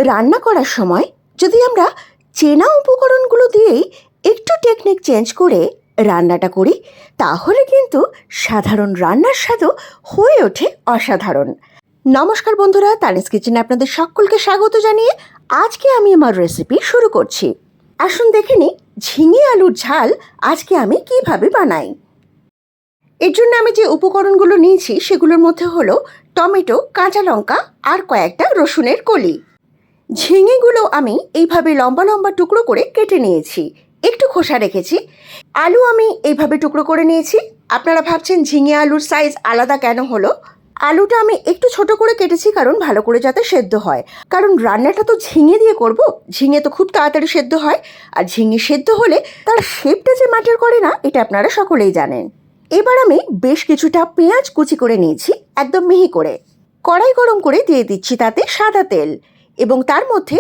রান্না করার সময় যদি আমরা চেনা উপকরণগুলো দিয়েই একটু টেকনিক চেঞ্জ করে রান্নাটা করি, তাহলে কিন্তু সাধারণ রান্নার স্বাদও হয়ে ওঠে অসাধারণ। নমস্কার বন্ধুরা, তানিস কিচেনে আপনাদের সকলকে স্বাগত জানিয়ে আজকে আমি আমার রেসিপি শুরু করছি। আসুন দেখে নিই ঝিঙে আলুর ঝাল আজকে আমি কিভাবে বানাই। এর জন্য আমি যে উপকরণগুলো নিয়েছি সেগুলোর মধ্যে হলো টমেটো, কাঁচা লঙ্কা আর কয়েকটা রসুনের কলি। ঝিঙেগুলো আমি এইভাবে লম্বা লম্বা টুকরো করে কেটে নিয়েছি, একটু খোসা রেখেছি। আলু আমি এইভাবে টুকরো করে নিয়েছি। আপনারা ভাবছেন ঝিঙে আলুর সাইজ আলাদা কেন হলো? আলুটা আমি একটু ছোট করে কেটেছি কারণ ভালো করে যাতে সেদ্ধ হয়, কারণ রান্নাটা তো ঝিঙে দিয়ে করব। ঝিঙে তো খুব তাড়াতাড়ি সেদ্ধ হয়, আর ঝিঙে সেদ্ধ হলে তার শেপটা যে ম্যাটার করে না, এটা আপনারা সকলেই জানেন। এবার আমি বেশ কিছুটা পেঁয়াজ কুচি করে নিয়েছি, একদম মিহি করে। কড়াই গরম করে দিয়ে দিচ্ছি তাতে সাদা তেল, এবং তার মধ্যে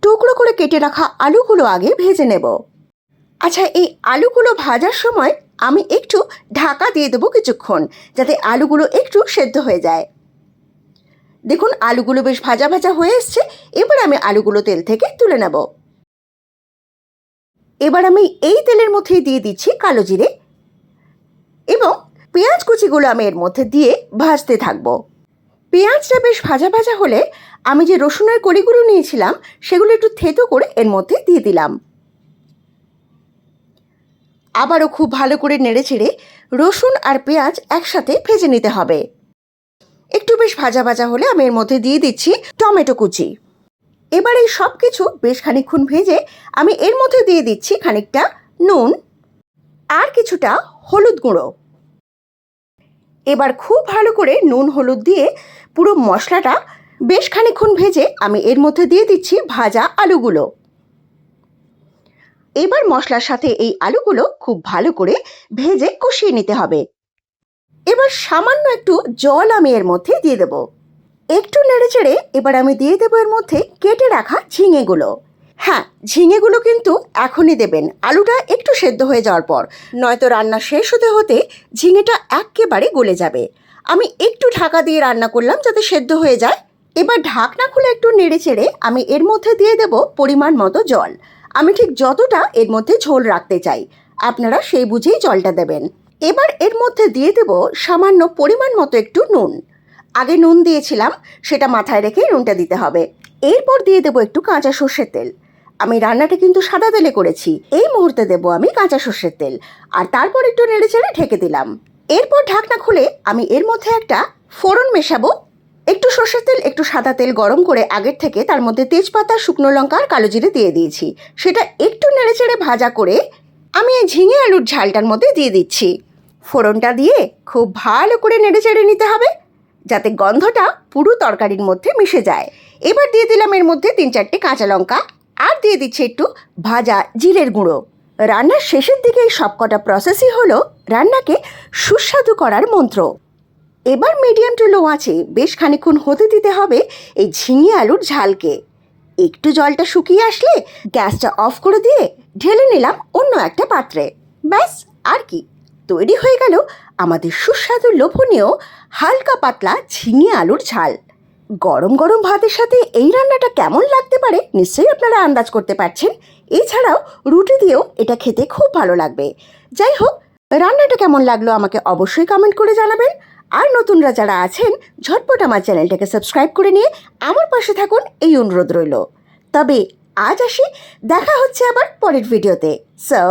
টুকরো করে কেটে রাখা আলুগুলো আগে ভেজে নেব। আচ্ছা, এই আলুগুলো ভাজার সময় আমি একটু ঢাকা দিয়ে দেবো কিছুক্ষণ, যাতে আলুগুলো একটু সেদ্ধ হয়ে যায়। দেখুন আলুগুলো বেশ ভাজা ভাজা হয়ে এসছে। এবার আমি আলুগুলো তেল থেকে তুলে নেব। এবার আমি এই তেলের মধ্যেই দিয়ে দিচ্ছি কালো জিরে, এবং পেঁয়াজ কুচিগুলো আমি এর মধ্যে দিয়ে ভাজতে থাকবো। পেঁয়াজটা বেশ ভাজা ভাজা হলে আমি যে রসুনের কলিগুলো নিয়েছিলাম সেগুলো একটু থেতো করে এর মধ্যে দিয়ে দিলাম। আবারও খুব ভালো করে নেড়েচেড়ে রসুন আর পেঁয়াজ একসাথে ভেজে নিতে হবে। একটু বেশ ভাজা ভাজা হলে আমি এর মধ্যে দিয়ে দিচ্ছি টমেটো কুচি। এবার এই সব কিছু বেশ খানিকক্ষণ ভেজে আমি এর মধ্যে দিয়ে দিচ্ছি খানিকটা নুন আর কিছুটা হলুদ গুঁড়ো। এবার খুব ভালো করে নুন হলুদ দিয়ে পুরো মশলাটা বেশ খানিকক্ষণ ভেজে আমি এর মধ্যে দিয়ে দিচ্ছি ভাজা আলুগুলো। এবার মশলার সাথে এই আলুগুলো খুব ভালো করে ভেজে কষিয়ে নিতে হবে। এবার সামান্য একটু জল আমি এর মধ্যে দিয়ে দেব। একটু নেড়েচেড়ে এবার আমি দিয়ে দেবো এর মধ্যে কেটে রাখা ঝিঙেগুলো। হ্যাঁ, ঝিঙেগুলো কিন্তু এখনই দেবেন, আলুটা একটু সেদ্ধ হয়ে যাওয়ার পর, নয়তো রান্না শেষ হতে হতে ঝিঙেটা একেবারে গলে যাবে। আমি একটু ঢাকা দিয়ে রান্না করলাম যাতে সেদ্ধ হয়ে যায়। এবার ঢাকনা খুলে একটু নেড়েচেড়ে আমি এর মধ্যে দিয়ে দেব পরিমাণ মতো জল। আমি ঠিক যতটা এর মধ্যে ঝোল রাখতে চাই, আপনারা সেই বুঝেই জলটা দেবেন। এবার এর মধ্যে দিয়ে দেব সামান্য পরিমাণ মতো একটু নুন। আগে নুন দিয়েছিলাম, সেটা মাথায় রেখে নুনটা দিতে হবে। এরপর দিয়ে দেবো একটু কাঁচা সর্ষের তেল। আমি রান্নাটা কিন্তু সাদা তেলে করেছি। এই মুহূর্তে দেবো আমি কাঁচা সর্ষের তেল, আর তারপর একটু নেড়েচেড়ে ঢেকে দিলাম। এরপর ঢাকনা খুলে আমি এর মধ্যে একটা ফোড়ন মেশাবো। একটু সর্ষের তেল, একটু সাদা তেল গরম করে আগের থেকে তার মধ্যে তেজপাতা, শুকনো লঙ্কা আর কালো জিরে দিয়ে দিয়েছি। সেটা একটু নেড়েচেড়ে ভাজা করে আমি এই ঝিঙে আলুর ঝালটার মধ্যে দিয়ে দিচ্ছি। ফোড়নটা দিয়ে খুব ভালো করে নেড়েচেড়ে নিতে হবে যাতে গন্ধটা পুরো তরকারির মধ্যে মিশে যায়। এবার দিয়ে দিলাম এর মধ্যে 3-4টে কাঁচা লঙ্কা, আর দিয়ে দিচ্ছি একটু ভাজা জিরের গুঁড়ো। রান্নার শেষের দিকে এই সবকটা প্রসেসই হলো রান্নাকে সুস্বাদু করার মন্ত্র। এবার মিডিয়াম টু লো আঁচে বেশ খানিকক্ষণ হতে দিতে হবে এই ঝিঙে আলুর ঝালকে। একটু জলটা শুকিয়ে আসলে গ্যাসটা অফ করে দিয়ে ঢেলে নিলাম অন্য একটা পাত্রে। ব্যাস, আর কি, তৈরি হয়ে গেল আমাদের সুস্বাদু লোভনীয় হালকা পাতলা ঝিঙে আলুর ঝাল। গরম গরম ভাতের সাথে এই রান্নাটা কেমন লাগতে পারে নিশ্চয়ই আপনারা আন্দাজ করতে পারছেন। এছাড়াও রুটি দিয়েও এটা খেতে খুব ভালো লাগবে। যাই হোক, রান্নাটা কেমন লাগলো আমাকে অবশ্যই কমেন্ট করে জানাবেন। আর নতুনরা যারা আছেন ঝটপট আমার চ্যানেলটাকে সাবস্ক্রাইব করে নিয়ে আমার পাশে থাকুন, এই অনুরোধ রইল। তবে আজ আসি, দেখা হচ্ছে আবার পরের ভিডিওতে। সো